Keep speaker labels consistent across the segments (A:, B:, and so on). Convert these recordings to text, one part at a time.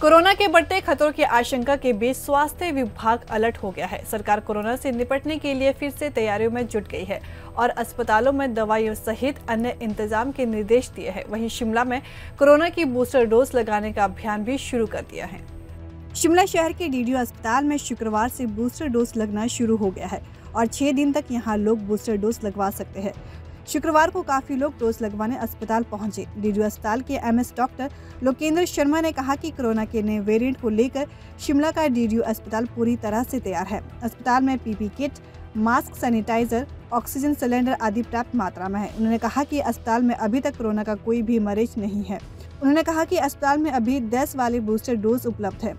A: Corona के बढ़ते खतरों की आशंका के बीच स्वास्थ्य विभाग अलर्ट हो गया है। सरकार कोरोना से निपटने के लिए फिर से तैयारियों में जुट गई है और अस्पतालों में दवाइयों सहित अन्य इंतजाम के निर्देश दिए हैं। वहीं शिमला में कोरोना की बूस्टर डोज लगाने का अभियान भी शुरू कर दिया है। शिमला शहर के डीडीयू अस्पताल में शुक्रवार से बूस्टर डोज लगना शुरू हो गया है और 6 दिन तक यहां लोग बूस्टर डोज लगवा सकते हैं। शुक्रवार को काफी लोग डोज लगवाने अस्पताल पहुंचे। डीडीयू अस्पताल के एमएस डॉक्टर लोकेंद्र शर्मा ने कहा कि कोरोना के नए वेरिएंट को लेकर शिमला का डीडीयू अस्पताल पूरी तरह से तैयार है। अस्पताल में PP kit, mask, sanitiser, oxygen cylinder आदि पर्याप्त मात्रा में है। उन्होंने कहा कि अस्पताल में अभी तक कोरोना का कोई भी मरीज नहीं है। उन्होंने कहा कि अस्पताल में अभी 10 वाली बूस्टर डोज उपलब्ध है।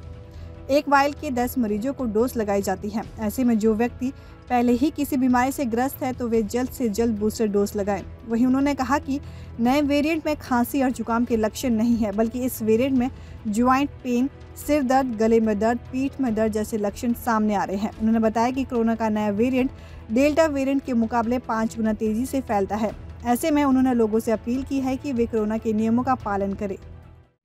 A: एक वायल के 10 मरीजों को डोज लगाई जाती है। ऐसे में जो व्यक्ति पहले ही किसी बीमारी से ग्रस्त है तो वे जल्द से जल्द बूस्टर डोज लगाएं। वहीं उन्होंने कहा कि नए वेरिएंट में खांसी और जुकाम के लक्षण नहीं है, बल्कि इस वेरिएंट में ज्वाइंट पेन, सिर दर्द, गले में दर्द, पीठ में दर्द जैसे लक्षण सामने आ रहे हैं। उन्होंने बताया कि कोरोना का नया वेरिएंट डेल्टा वेरिएंट के मुकाबले 5 गुना तेजी से फैलता है। ऐसे में उन्होंने लोगों से अपील की है कि वे कोरोना के नियमों का पालन करें।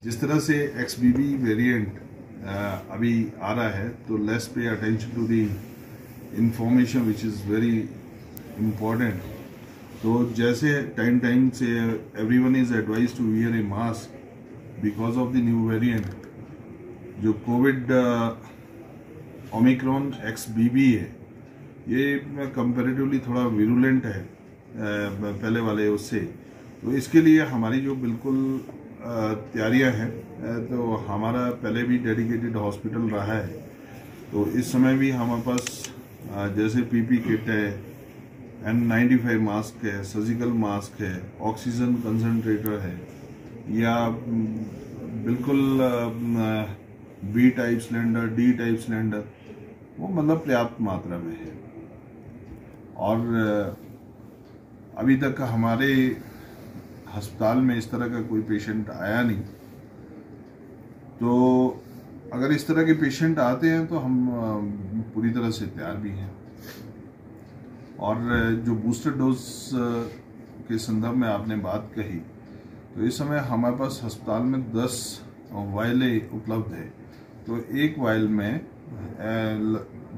B: जिस तरह से XBB वेरिएंट अभी आ रहा है तो let's pay attention to the information which is very important. तो जैसे टाइम से everyone is advise to wear a mask because of the new variant. जो कोविड ओमिक्रॉन XBB है, ये कंपैरेटिवली थोड़ा विरुलेंट है पहले वाले उससे। तो इसके लिए हमारी जो बिल्कुल तैयारियां हैं, तो हमारा पहले भी डेडिकेटेड हॉस्पिटल रहा है। तो इस समय भी हमारे पास जैसे पीपी किट है, N95 मास्क है, सर्जिकल मास्क है, ऑक्सीजन कंसंट्रेटर है, या बिल्कुल B type cylinder, D type cylinder, वो मतलब पर्याप्त मात्रा में है। और अभी तक हमारे अस्पताल में इस तरह का कोई पेशेंट आया नहीं। तो अगर इस तरह के पेशेंट आते हैं तो हम पूरी तरह से तैयार भी हैं। और जो बूस्टर डोज के संदर्भ में आपने बात कही, तो इस समय हमारे पास अस्पताल में 10 वायलें उपलब्ध है। तो एक वायल में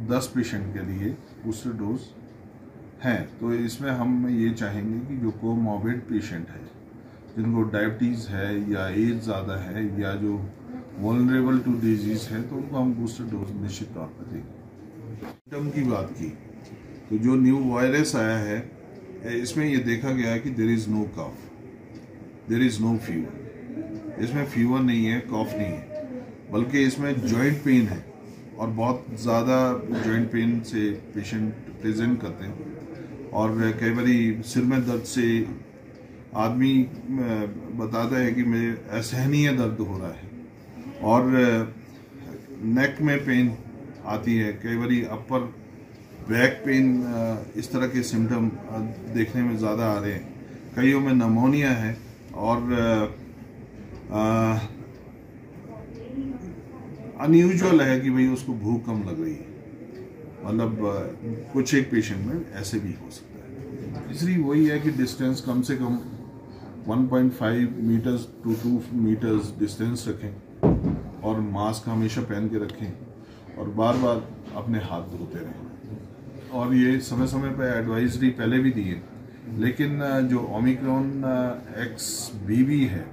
B: 10 पेशेंट के लिए बूस्टर डोज हैं। तो इसमें हम ये चाहेंगे कि जो कोमॉर्बिड पेशेंट है, जिनको डायबिटीज़ है या एज ज़्यादा है या जो वल्नरेबल टू डिजीज़ है, तो उनको हम बूस्टर डोज निश्चित तौर पर देंगे। सिम्टम की बात की तो जो न्यू वायरस आया है, इसमें ये देखा गया है कि there is no cough, there is no fever. इसमें फीवर नहीं है, कफ नहीं है, बल्कि इसमें जॉइंट पेन है और बहुत ज़्यादा जॉइंट पेन से पेशेंट प्रेजेंट करते हैं। और कई बार सिर में दर्द से आदमी बताता है कि मुझे असहनीय दर्द हो रहा है, और नेक में पेन आती है, कई बार अपर बैक पेन, इस तरह के सिम्टम देखने में ज़्यादा आ रहे हैं। कईयों में नमोनिया है, और अनयूजुअल है कि भाई उसको भूख कम लग रही है। मतलब कुछ एक पेशेंट में ऐसे भी हो सकता है। तीसरी वही है कि डिस्टेंस कम से कम 1.5 मीटर्स टू 2 मीटर्स डिस्टेंस रखें, और मास्क हमेशा पहन के रखें, और बार बार अपने हाथ धोते रहें। और ये समय समय पर एडवाइजरी पहले भी दी है, लेकिन जो ओमिक्रॉन XBB है,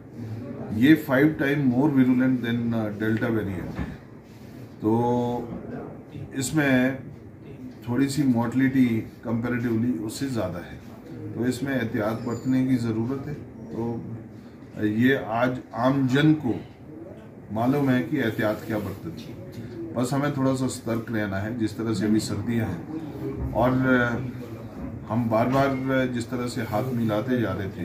B: ये 5 time more virulent than Delta variant है। तो इसमें थोड़ी सी मोर्टलिटी कंपैरेटिवली उससे ज़्यादा है। तो इसमें एहतियात बरतने की ज़रूरत है। तो ये आज आम जन को मालूम है कि एहतियात क्या बरतनी है। बस हमें थोड़ा सा सतर्क रहना है। जिस तरह से अभी सर्दियाँ हैं और हम बार बार जिस तरह से हाथ मिलाते जा रहे थे,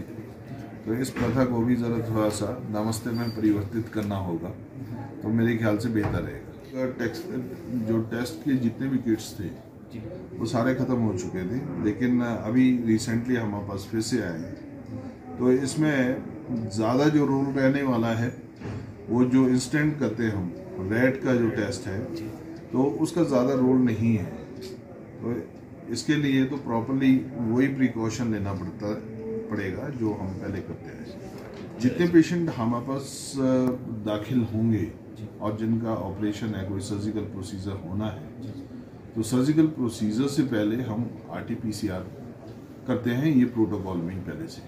B: तो इस प्रथा को भी ज़रा थोड़ा सा नमस्ते में परिवर्तित करना होगा, तो मेरे ख्याल से बेहतर रहेगा। जो टेस्ट के जितने भी किट्स थे वो सारे ख़त्म हो चुके थे, लेकिन अभी रिसेंटली हमारे पास फिर से आए हैं। तो इसमें ज़्यादा जो रोल रहने वाला है वो जो इंस्टेंट करते हैं हम, रैट का जो टेस्ट है, तो उसका ज़्यादा रोल नहीं है। तो इसके लिए तो प्रॉपरली वही प्रिकॉशन लेना पड़ेगा जो हम पहले करते हैं। जितने पेशेंट हमारे पास दाखिल होंगे और जिनका ऑपरेशन है, कोई सर्जिकल प्रोसीजर होना है, तो सर्जिकल प्रोसीजर से पहले हम RT-PCR करते हैं, ये प्रोटोकॉल में ही पहले से।